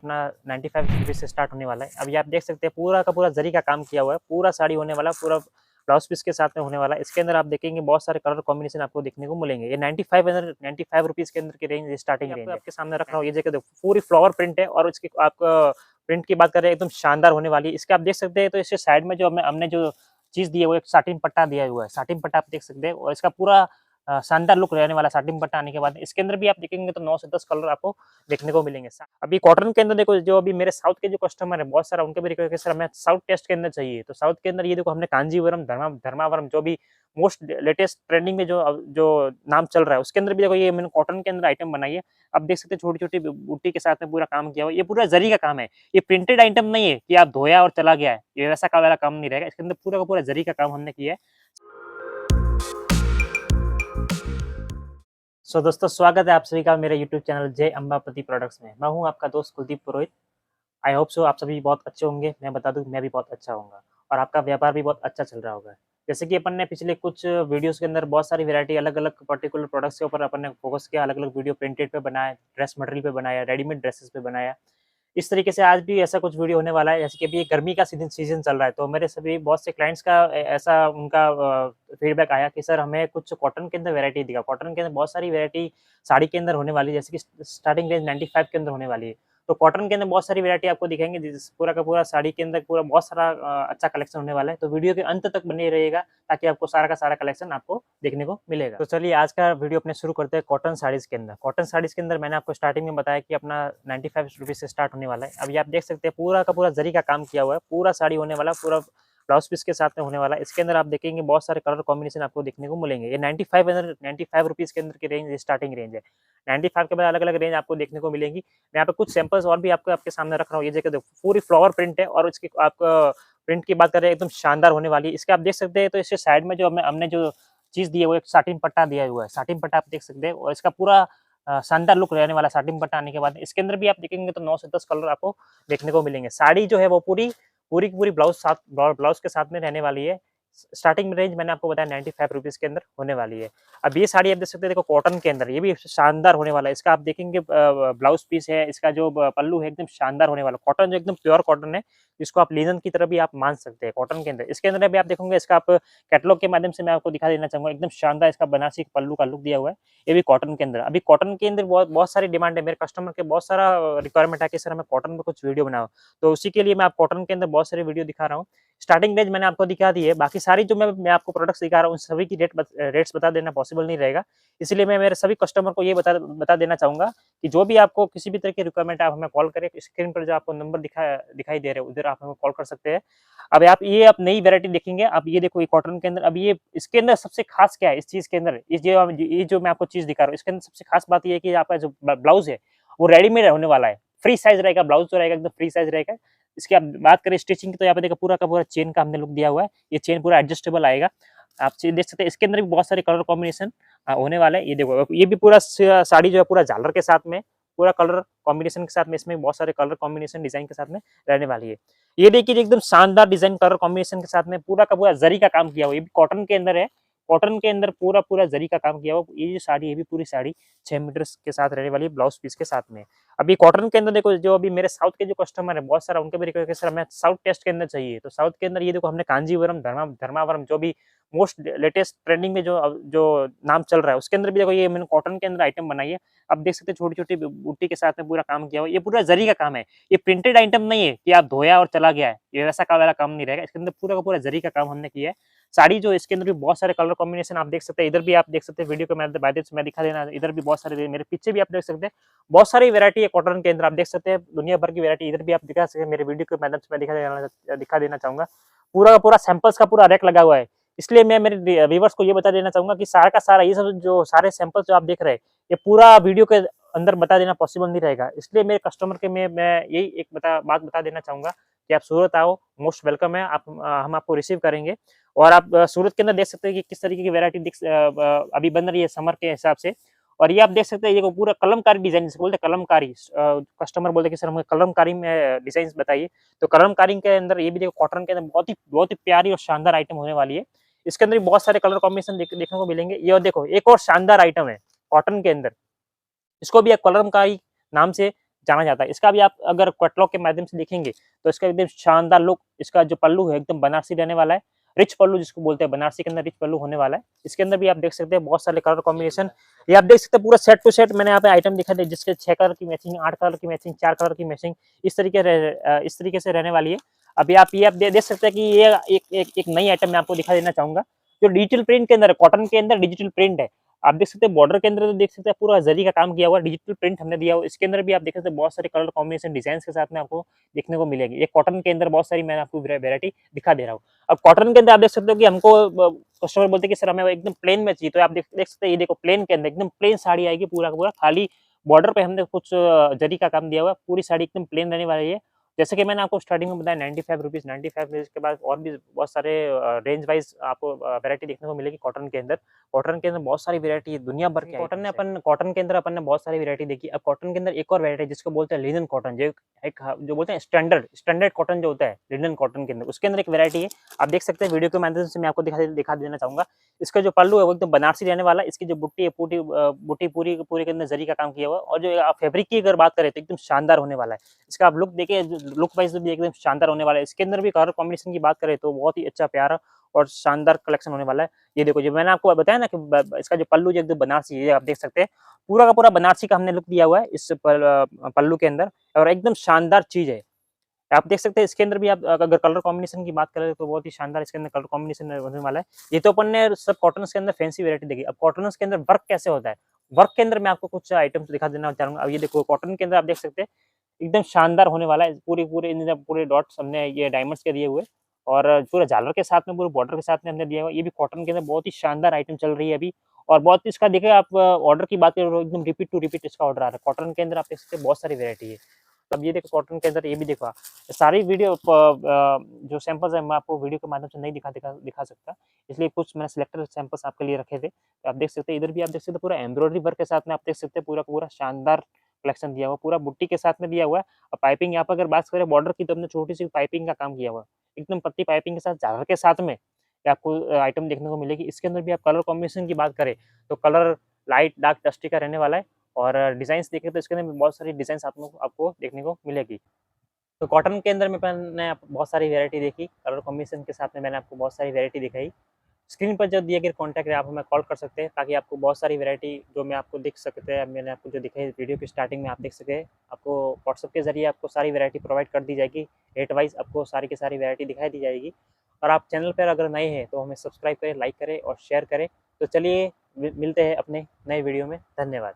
अपना 95 रुपीज़ से स्टार्ट होने वाला है। अभी आप देख सकते हैं पूरा का पूरा जरी का काम किया हुआ है, पूरा साड़ी होने वाला, पूरा ब्लाउज़ पीस के साथ में होने वाला है। इसके अंदर आप देखेंगे बहुत सारे कलर कॉम्बिनेशन आपको देखने को मिलेंगे। ये 95 रुपीज़ के अंदर की रेंज स्टार्टिंग रेंज है। आपके सामने रख रहा हूँ, ये देखो पूरी फ्लावर प्रिंट है और इसकी आपका प्रिंट की बात करें एकदम शानदार होने वाली है। इसके आप देख सकते हैं तो इसके साइड में जो हमने जो चीज़ दी है वो एक साटिन पट्टा दिया हुआ है। साटिन पट्टा आप देख सकते हैं और इसका पूरा शानदार लुक रहने वाला है साटिन पट्टा आने के बाद। इसके अंदर भी आप देखेंगे तो 9 से 10 कलर आपको देखने को मिलेंगे। अभी कॉटन के अंदर देखो जो अभी मेरे साउथ के जो कस्टमर है बहुत सारा उनके भी रिक्वेस्ट है सर हमें साउथ टेस्ट के अंदर चाहिए। तो साउथ के अंदर ये देखो हमने कांजीवरम धर्मावरम जो भी मोस्ट लेटेस्ट ट्रेंडिंग में जो नाम चल रहा है उसके अंदर भी देखो ये मैंने कॉटन के अंदर आइटम बनाई है। आप देख सकते हैं छोटी-छोटी बूटी के साथ में पूरा काम किया हुआ है। ये पूरा जरी का काम है। ये प्रिंटेड आइटम नहीं है कि आप धोया और चला गया है। ये वैसा का वाला काम नहीं रहेगा। इसके अंदर पूरा का पूरा जरी का काम हमने किया है। दोस्तों स्वागत है आप सभी का मेरे यूट्यूब चैनल जय अंबापति प्रोडक्ट्स में। मैं हूं आपका दोस्त कुलदीप पुरोहित। आई होप सो आप सभी बहुत अच्छे होंगे। मैं बता दूं मैं भी बहुत अच्छा होऊंगा और आपका व्यापार भी बहुत अच्छा चल रहा होगा। जैसे कि अपन ने पिछले कुछ वीडियोस के अंदर बहुत सारी वैरायटी अलग-अलग पर्टिकुलर प्रोडक्ट्स के ऊपर अपन ने फोकस किया, अलग-अलग वीडियो प्रिंटेड पे बनाया, ड्रेस मटेरियल पे बनाया, रेडीमेड ड्रेसेस पे बनाया। इस तरीके से आज भी ऐसा कुछ वीडियो होने वाला है। जैसे कि अभी ये गर्मी का सीजन चल रहा है तो मेरे सभी बहुत से क्लाइंट्स का ऐसा उनका फीडबैक आया कि सर हमें कुछ कॉटन के अंदर वैरायटी दिखा। कॉटन के अंदर बहुत सारी वैरायटी साड़ी के अंदर होने वाली है, जैसे कि स्टार्टिंग रेंज 95 के अंदर होने वाली है। तो कॉटन के अंदर बहुत सारी वैरायटी आपको दिखाएंगे, जिस पूरा का पूरा साड़ी के अंदर पूरा बहुत सारा अच्छा कलेक्शन होने वाला है। तो वीडियो के अंत तक बने रहिएगा ताकि आपको सारा का सारा कलेक्शन आपको देखने को मिलेगा। तो चलिए आज का वीडियो अपने शुरू करते हैं कॉटन साड़ीज के अंदर। कॉटन साड़ीज के अंदर मैंने आपको स्टार्टिंग में बताया कि अपना 95 रुपीज़ से स्टार्ट होने वाला है। अभी आप देख सकते हैं पूरा का पूरा जरी का काम किया हुआ है, पूरा साड़ी होने वाला, पूरा ब्लाउज पीस के साथ में होने वाला है। इसके अंदर आप देखेंगे बहुत सारे कलर कॉम्बिनेशन आपको देखने को मिलेंगे। ये 95 रुपीज़ के अंदर की रेंज स्टार्टिंग रेंज है। 95 के बाद अलग-अलग रेंज आपको देखने को मिलेंगी। मैं यहाँ पे कुछ सैंपल्स और भी आपके सामने रख रहा हूँ। ये देखो पूरी फ्लावर प्रिंट है और इसकी आपका प्रिंट की बात करें एकदम शानदार होने वाली है। इसके आप देख सकते हैं तो इसके साइड में जो हमने जो चीज़ दी है वो एक साटिन पट्टा दिया हुआ है। साटिन पट्टा आप देख सकते हैं और इसका पूरा शानदार लुक रहने वाला है साटिन पट्टा आने के बाद। इसके अंदर भी आप देखेंगे तो 9 से 10 कलर आपको देखने को मिलेंगे। साड़ी जो है वो पूरी की पूरी ब्लाउज़ के साथ में रहने वाली है। स्टार्टिंग रेंज मैंने आपको बताया 95 रुपीज़ के अंदर होने वाली है। अब ये साड़ी आप देख सकते हैं देखो कॉटन के अंदर, ये भी शानदार होने वाला है। इसका आप देखेंगे ब्लाउज़ पीस है, इसका जो पल्लू है एकदम शानदार होने वाला। कॉटन जो एकदम प्योर कॉटन है, इसको आप लिनन की तरह भी आप मान सकते हैं कॉटन के अंदर। इसके अंदर भी आप देखोगे इसका आप कैटलॉग के माध्यम से मैं आपको दिखा देना चाहूँगा, एकदम शानदार इसका बनारसी पल्लू का लुक दिया हुआ है। ये भी कॉटन के अंदर। अभी कॉटन के अंदर बहुत सारी डिमांड है, मेरे कस्टमर के बहुत सारा रिक्वायरमेंट है कि सर हमें कॉटन में कुछ वीडियो बनाओ। तो उसी के लिए मैं आप कॉटन के अंदर बहुत सारी वीडियो दिखा रहा हूँ। स्टार्टिंग रेंज मैंने आपको दिखा दी है, बाकी सारी जो मैं आपको प्रोडक्ट्स दिखा रहा हूँ, उन सभी की रेट्स बता देना पॉसिबल नहीं रहेगा। इसलिए मैं मेरे सभी कस्टमर को ये बता देना चाहूँगा कि जो भी आपको किसी भी तरह की रिक्वायरमेंट है, आप हमें कॉल करें। स्क्रीन पर जो आपको नंबर दिखाई दे रहे हैं, उधर आप हमें कॉल कर सकते हैं। अब आप नई वैरायटी देखेंगे, अब ये देखो ये कॉटन के अंदर, अब ये इसके अंदर सबसे खास क्या है इस चीज़ के अंदर, ये जो मैं आपको चीज़ दिखा रहा हूँ, इसके अंदर सबसे खास बात ये है कि आपका जो ब्लाउज़ है, वो रेडीमेड होने वाला है। फ्री साइज़ रहेगा, ब्लाउज़ जो रहेगा एकदम फ्री साइज़ रहेगा। इसकी आप बात करें स्टिचिंग की तो यहाँ पे देखो पूरा का पूरा चेन का हमने लुक दिया हुआ है। ये चेन पूरा एडजस्टेबल आएगा। आप चेन देख सकते हैं, इसके अंदर भी बहुत सारे कलर कॉम्बिनेशन होने वाला है। ये देखो ये भी पूरा साड़ी जो है पूरा झालर के साथ में, पूरा कलर कॉम्बिनेशन के साथ में, इसमें बहुत सारे कलर कॉम्बिनेशन डिजाइन के साथ में रहने वाली है। ये देखिए एकदम शानदार डिजाइन कलर कॉम्बिनेशन के साथ में पूरा का पूरा जरी का काम किया हुआ है। ये भी कॉटन के अंदर है। कॉटन के अंदर पूरा जरी का काम किया हुआ। ये जो साड़ी है, ये भी पूरी साड़ी 6 मीटर के साथ रहने वाली है, ब्लाउज पीस के साथ में। अभी कॉटन के अंदर देखो जो अभी मेरे साउथ के जो कस्टमर है बहुत सारा उनके भी रिक्वेस्ट है सर हमें साउथ टेस्ट के अंदर चाहिए। तो साउथ के अंदर ये देखो हमने कांजीवरम धर्मावरम जो भी मोस्ट लेटेस्ट ट्रेंडिंग में जो नाम चल रहा है उसके अंदर भी देखो ये मैंने कॉटन के अंदर आइटम बनाई है। आप देख सकते हैं छोटी-छोटी बूटी के साथ में पूरा काम किया हुआ है। ये पूरा जरी का काम है। ये प्रिंटेड आइटम नहीं है कि आप धोया और चला गया है। ये वैसा का वाला काम नहीं रहेगा। इसके अंदर पूरा का पूरा जरी का काम हमने किया है। साड़ी जो इसके अंदर भी बहुत सारे कलर कॉम्बिनेशन आप देख सकते हैं। इधर भी आप देख सकते हैं वीडियो के माध्यम से मैं दिखा देना। इधर भी बहुत सारे मेरे पीछे भी आप देख सकते हैं। बहुत सारी वैरायटी है कॉटन के अंदर, आप देख सकते हैं दुनिया भर की वैरायटी इधर भी आप दिखा सकते हैं। मेरे वीडियो के माध्यम से मैं दिखा देना चाहूँगा। पूरा का पूरा सैंपल्स का पूरा रैक लगा हुआ है। इसलिए मैं मेरे व्यूअर्स को ये बता देना चाहूँगा कि सारा का सारा ये सब जो सारे सैंपल्स जो आप देख रहे हैं, ये पूरा वीडियो के अंदर बता देना पॉसिबल नहीं रहेगा। इसलिए मेरे कस्टमर के मैं यही एक बात बता देना चाहूँगा कि आप सूरत आओ, मोस्ट वेलकम है। हम आपको रिसीव करेंगे और आप सूरत के अंदर देख सकते हैं कि किस तरीके की वैरायटी अभी बन रही है समर के हिसाब से। और ये आप देख सकते हैं ये पूरा कलमकारी डिजाइन जिसे बोलते हैं कलमकारी। कस्टमर बोलते हैं कि सर हमें कलमकारी में डिजाइन बताइए। तो कलमकारी के अंदर ये भी देखो कॉटन के अंदर बहुत ही प्यारी और शानदार आइटम होने वाली है। इसके अंदर भी बहुत सारे कलर कॉम्बिनेशन देखने को मिलेंगे। ये और देखो एक और शानदार आइटम है कॉटन के अंदर, इसको भी आप कलमकारी नाम से जाना जाता है। इसका भी आप अगर कैटलॉग के माध्यम से देखेंगे तो इसका एकदम शानदार लुक, इसका जो पल्लू है एकदम बनारसी रहने वाला है, रिच पल्लू जिसको बोलते हैं, बनारसी के अंदर रिच पल्लू होने वाला है। इसके अंदर भी आप देख सकते हैं बहुत सारे कलर कॉम्बिनेशन, ये आप देख सकते हैं पूरा सेट टू सेट मैंने यहाँ पे आइटम दिखा दिया, जिसके 6 कलर की मैचिंग, 8 कलर की मैचिंग, 4 कलर की मैचिंग, इस तरीके से रहने वाली है। अभी आप ये देख सकते हैं कि ये एक नई आइटम मैं आपको दिखा देना चाहूंगा, जो डिजिटल प्रिंट के अंदर, कॉटन के अंदर डिजिटल प्रिंट है। आप देख सकते हैं बॉर्डर के अंदर तो देख सकते हैं पूरा जरी का काम किया हुआ, डिजिटल प्रिंट हमने दिया हुआ। इसके अंदर भी आप देख सकते हैं बहुत सारे कलर कॉम्बिनेशन डिजाइन के साथ में आपको देखने को मिलेगी। ये कॉटन के अंदर बहुत सारी मैंने आपको वेरायटी दिखा दे रहा हूँ। अब कॉटन के अंदर आप देख सकते हो कि हमको कस्टमर बोलते हैं कि सर हमें एकदम प्लेन में चाहिए, तो आप देख सकते हैं ये देखो प्लेन के अंदर एकदम प्लेन साड़ी आएगी, पूरा का पूरा खाली बॉर्डर पे हमने कुछ जरी का काम दिया हुआ है, पूरी साड़ी एकदम प्लेन रहने वाली है। जैसे कि मैंने आपको स्टार्टिंग में बताया 95 रुपीज़, 95 रुपीज़ के बाद और भी बहुत सारे रेंज वाइज आपको वैरायटी देखने को मिलेगी कॉटन के अंदर। कॉटन के अंदर बहुत सारी वैरायटी है, दुनिया भर की कॉटन के अंदर अपन ने बहुत सारी वैरायटी देखी। अब कॉटन के अंदर एक और वैरायटी जिसको बोलते हैं लिनन कॉटन, जो एक जो बोलते हैं स्टैंडर्ड कॉटन जो होता है लिनन कॉटन के अंदर, उसके अंदर एक वैरायटी है। आप देख सकते हैं वीडियो के माध्यम से मैं आपको दिखा देना चाहूंगा। इसका जो पल्लू है वो एकदम बनारसी रहने वाला है। इसकी जो बुट्टी है बुट्टी पूरी के अंदर जरी का काम किया हुआ है, और जो फैब्रिक की अगर बात करें तो एकदम शानदार होने वाला है। इसका आप लुक देखिए, लुक वाइज भी एकदम शानदार होने वाला है। इसके अंदर भी कलर कॉम्बिनेशन की बात करें तो बहुत ही अच्छा प्यारा और शानदार कलेक्शन होने वाला है। ये देखो, जो मैंने आपको बताया ना कि इसका जो पल्लू जो एकदम बनारसी है, आप देख सकते हैं पूरा का पूरा बनारसी का हमने लुक दिया हुआ है इस पल्लू के अंदर, और एकदम शानदार चीज है। आप देख सकते हैं इसके अंदर भी आप अगर कलर कॉम्बिनेशन की बात करें तो बहुत ही शानदार इसके अंदर कलर कॉम्बिनेशन होने वाला है। ये तो अपन ने सब कॉटन के अंदर फैंसी वैरायटी देखी। अब कॉटन के अंदर वर्क कैसे होता है, वर्क के अंदर मैं आपको कुछ आइटम्स दिखा देना चाहूंगा। अब ये देखो कॉटन के अंदर आप देख सकते हैं एकदम शानदार होने वाला है। पूरे डॉट्स हमने ये डायमंड्स के दिए हुए, और पूरा झालर के साथ में, पूरे बॉर्डर के साथ में हमने दिया हुआ। ये भी कॉटन के अंदर बहुत ही शानदार आइटम चल रही है अभी, और बहुत इसका देखिए आप ऑर्डर की बात करें तो एकदम रिपीट टू रिपीट इसका ऑर्डर आ रहा है। कॉटन के अंदर आप देख सकते हैं बहुत सारी वैरायटी है। अब ये देखो कॉटन के अंदर ये भी देखो, सारी वीडियो जो सैंपल्स है मैं आपको वीडियो के माध्यम से नहीं दिखा सकता, इसलिए कुछ मैंने सिलेक्टेड सैंपल्स आपके लिए रखे थे। तो आप देख सकते हैं इधर भी आप देख सकते हैं पूरा एम्ब्रॉयडरी वर्क के साथ में आप देख सकते हैं पूरा पूरा शानदार कलेक्शन दिया हुआ, पूरा बुट्टी के साथ में दिया हुआ है। और पाइपिंग यहाँ पर अगर बात करें बॉर्डर की तो हमने छोटी सी पाइपिंग का काम किया हुआ है, एकदम पतली पाइपिंग के साथ झालर के साथ में ये आपको आइटम देखने को मिलेगी। इसके अंदर भी आप कलर कॉम्बिनेशन की बात करें तो कलर लाइट डार्क डस्टी का रहने वाला है, और डिजाइन देखें तो इसके अंदर बहुत सारी डिजाइन आपको देखने को मिलेगी। तो कॉटन के अंदर में मैंने बहुत सारी वैरायटी देखी, कलर कॉम्बिनेशन के साथ में मैंने आपको बहुत सारी वैरायटी दिखाई। स्क्रीन पर जो दिए गए कॉन्टैक्ट है आप हमें कॉल कर सकते हैं, ताकि आपको बहुत सारी वैरायटी जो मैं आपको दिख सकते हैं, मैंने आपको जो दिखाई वीडियो की स्टार्टिंग में आप देख सके, आपको व्हाट्सएप के जरिए आपको सारी वैरायटी प्रोवाइड कर दी जाएगी। रेट वाइज आपको सारी की सारी वैरायटी दिखाई दी जाएगी। और आप चैनल पर अगर नए हैं तो हमें सब्सक्राइब करें, लाइक करें और शेयर करें। तो चलिए मिलते हैं अपने नए वीडियो में। धन्यवाद।